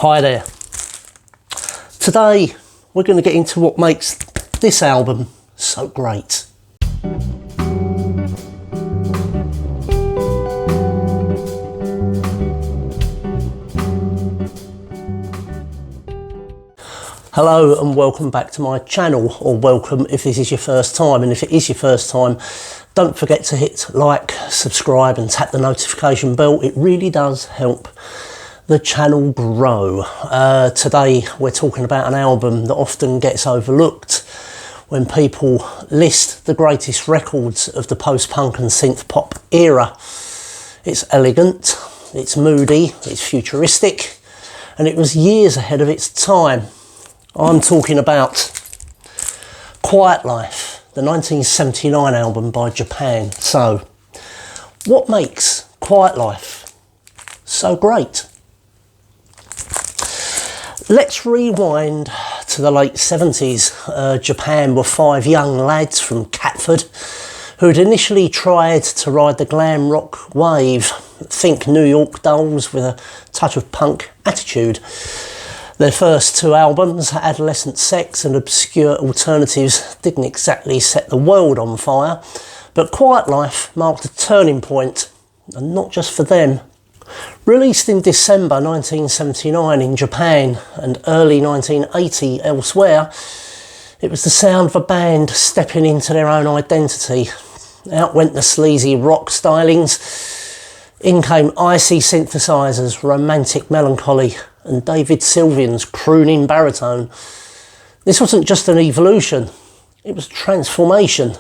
Hi there. Today we're going to get into what makes this album so great. Hello and welcome back to my channel, or welcome if this is your first time, and if it is your first time, don't forget to hit like, subscribe and tap the notification bell. It really does help the channel grow. Today we're talking about an album that often gets overlooked when people list the greatest records of the post-punk and synth-pop era. It's elegant, it's moody, it's futuristic, and it was years ahead of its time. I'm talking about Quiet Life, the 1979 album by Japan. So, what makes Quiet Life so great? Let's rewind to the late 70s. Japan were 5 young lads from Catford who'd initially tried to ride the glam rock wave. Think New York Dolls with a touch of punk attitude. Their first 2 albums, Adolescent Sex and Obscure Alternatives, didn't exactly set the world on fire, but Quiet Life marked a turning point, and not just for them. Released in December 1979 in Japan and early 1980 elsewhere, it was the sound of a band stepping into their own identity. Out went the sleazy rock stylings, in came icy synthesizers, romantic melancholy, and David Sylvian's crooning baritone. This wasn't just an evolution, it was transformation.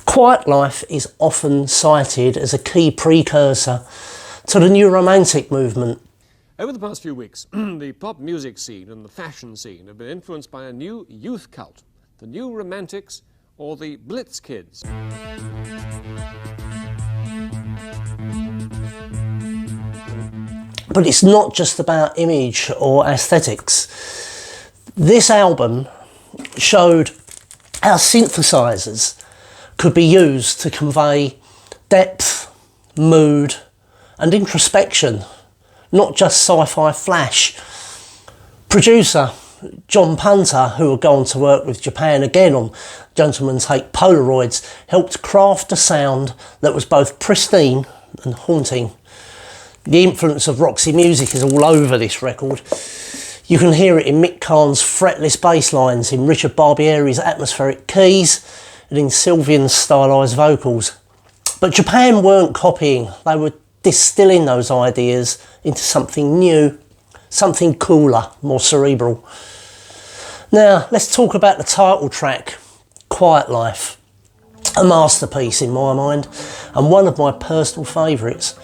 Quiet Life is often cited as a key precursor to the new romantic movement. Over the past few weeks, the pop music scene and the fashion scene have been influenced by a new youth cult, the New Romantics or the Blitz Kids. But it's not just about image or aesthetics. This album showed how synthesizers could be used to convey depth, mood and introspection, not just sci-fi flash. Producer John Punter, who would go on to work with Japan again on Gentlemen Take Polaroids, helped craft a sound that was both pristine and haunting. The influence of Roxy Music is all over this record. You can hear it in Mick Karn's fretless bass lines, in Richard Barbieri's atmospheric keys, and in Sylvian's stylised vocals. But Japan weren't copying, they were distilling those ideas into something new, something cooler, more cerebral. Now, let's talk about the title track, Quiet Life. A masterpiece in my mind, and one of my personal favourites.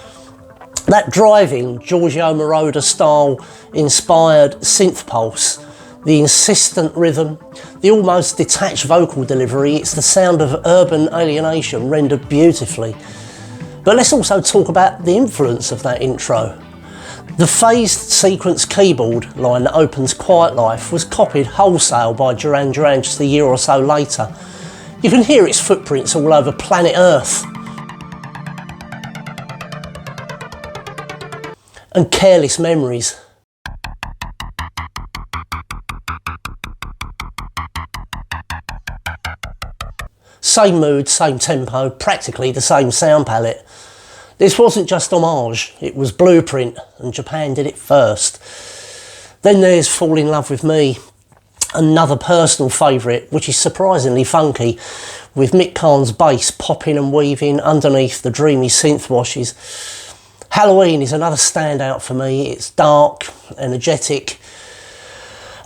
That driving Giorgio Moroder style inspired synth pulse, the insistent rhythm, the almost detached vocal delivery, it's the sound of urban alienation rendered beautifully. But let's also talk about the influence of that intro. The phased sequence keyboard line that opens Quiet Life was copied wholesale by Duran Duran just a year or so later. You can hear its footprints all over planet Earth. And Careless Memories. Same mood, same tempo, practically the same sound palette. This wasn't just homage, it was blueprint, and Japan did it first. Then there's Fall in Love with Me, another personal favourite, which is surprisingly funky, with Mick Karn's bass popping and weaving underneath the dreamy synth washes. Halloween is another standout for me. It's dark, energetic,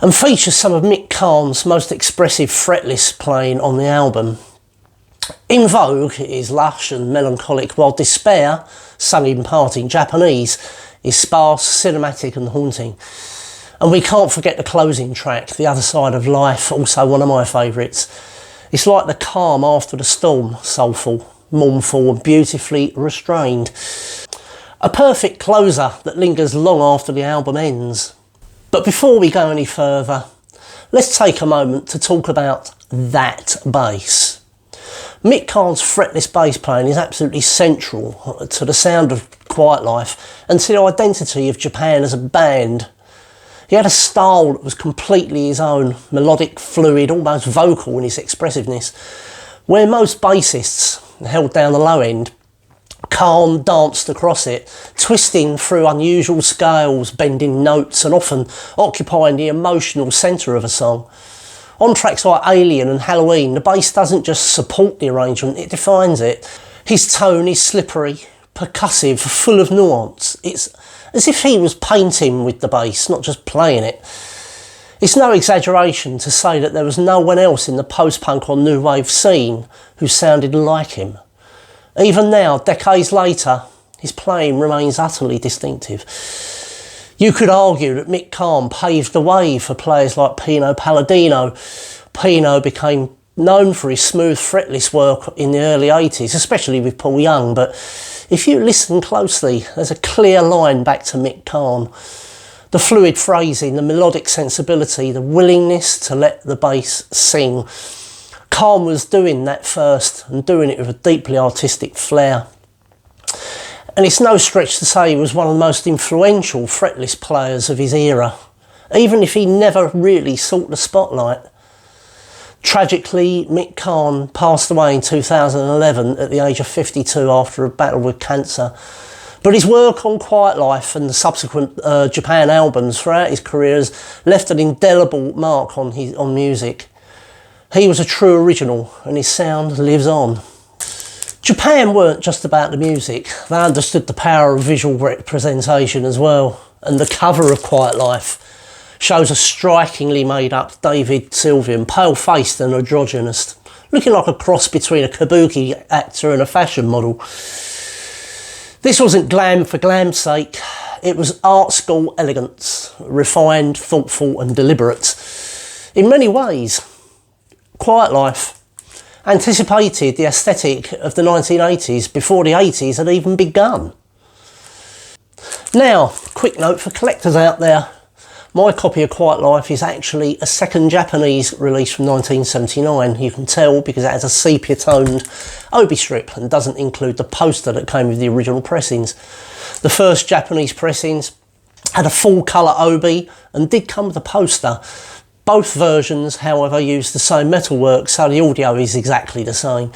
and features some of Mick Karn's most expressive fretless playing on the album. In Vogue is lush and melancholic, while Despair, sung in part in Japanese, is sparse, cinematic and haunting. And we can't forget the closing track, The Other Side of Life, also one of my favourites. It's like the calm after the storm, soulful, mournful and beautifully restrained. A perfect closer that lingers long after the album ends. But before we go any further, let's take a moment to talk about that bass. Mick Karn's fretless bass playing is absolutely central to the sound of Quiet Life and to the identity of Japan as a band. He had a style that was completely his own, melodic, fluid, almost vocal in its expressiveness. Where most bassists held down the low end, Karn danced across it, twisting through unusual scales, bending notes and often occupying the emotional centre of a song. On tracks like Alien and Halloween, the bass doesn't just support the arrangement, it defines it. His tone is slippery, percussive, full of nuance. It's as if he was painting with the bass, not just playing it. It's no exaggeration to say that there was no one else in the post-punk or new wave scene who sounded like him. Even now, decades later, his playing remains utterly distinctive. You could argue that Mick Karn paved the way for players like Pino Palladino. Pino became known for his smooth fretless work in the early 80s, especially with Paul Young, but if you listen closely, there's a clear line back to Mick Karn. The fluid phrasing, the melodic sensibility, the willingness to let the bass sing. Karn was doing that first and doing it with a deeply artistic flair. And it's no stretch to say he was one of the most influential fretless players of his era, even if he never really sought the spotlight. Tragically, Mick Karn passed away in 2011 at the age of 52 after a battle with cancer. But his work on Quiet Life and the subsequent Japan albums throughout his career has left an indelible mark on music. He was a true original and his sound lives on. Japan weren't just about the music, they understood the power of visual representation as well, and the cover of Quiet Life shows a strikingly made up David Sylvian, pale-faced and androgynous, looking like a cross between a kabuki actor and a fashion model. This wasn't glam for glam's sake, it was art school elegance, refined, thoughtful and deliberate. In many ways, Quiet Life anticipated the aesthetic of the 1980s before the 80s had even begun. Now, quick note for collectors out there. My copy of Quiet Life is actually a second Japanese release from 1979. You can tell because it has a sepia-toned obi strip and doesn't include the poster that came with the original pressings. The first Japanese pressings had a full colour obi and did come with a poster. Both versions, however, use the same metalwork, so the audio is exactly the same.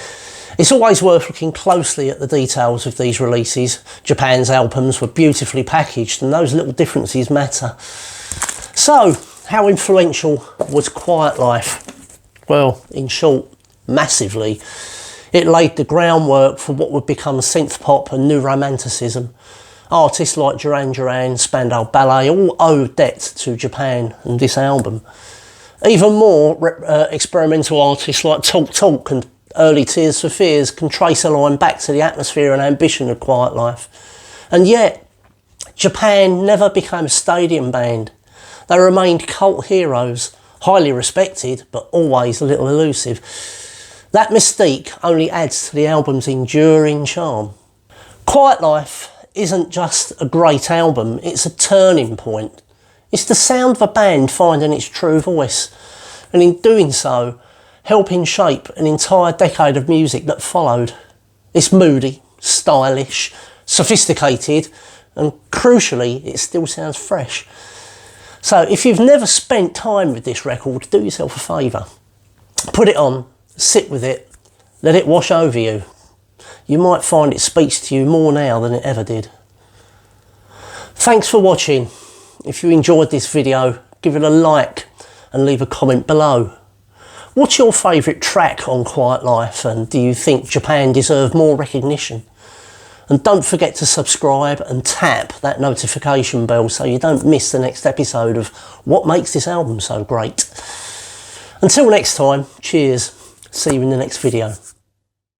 It's always worth looking closely at the details of these releases. Japan's albums were beautifully packaged and those little differences matter. So, how influential was Quiet Life? Well, in short, massively. It laid the groundwork for what would become synth pop and new romanticism. Artists like Duran Duran, Spandau Ballet all owe debt to Japan and this album. Even more experimental artists like Talk Talk and early Tears for Fears can trace a line back to the atmosphere and ambition of Quiet Life. And yet, Japan never became a stadium band. They remained cult heroes, highly respected, but always a little elusive. That mystique only adds to the album's enduring charm. Quiet Life isn't just a great album, it's a turning point. It's the sound of a band finding its true voice, and in doing so, helping shape an entire decade of music that followed. It's moody, stylish, sophisticated, and crucially, it still sounds fresh. So if you've never spent time with this record, do yourself a favour. Put it on, sit with it, let it wash over you. You might find it speaks to you more now than it ever did. Thanks for watching. If you enjoyed this video, give it a like and leave a comment below. What's your favourite track on Quiet Life, and do you think Japan deserve more recognition? And don't forget to subscribe and tap that notification bell so you don't miss the next episode of what makes this album so great. Until next time, cheers. See you in the next video.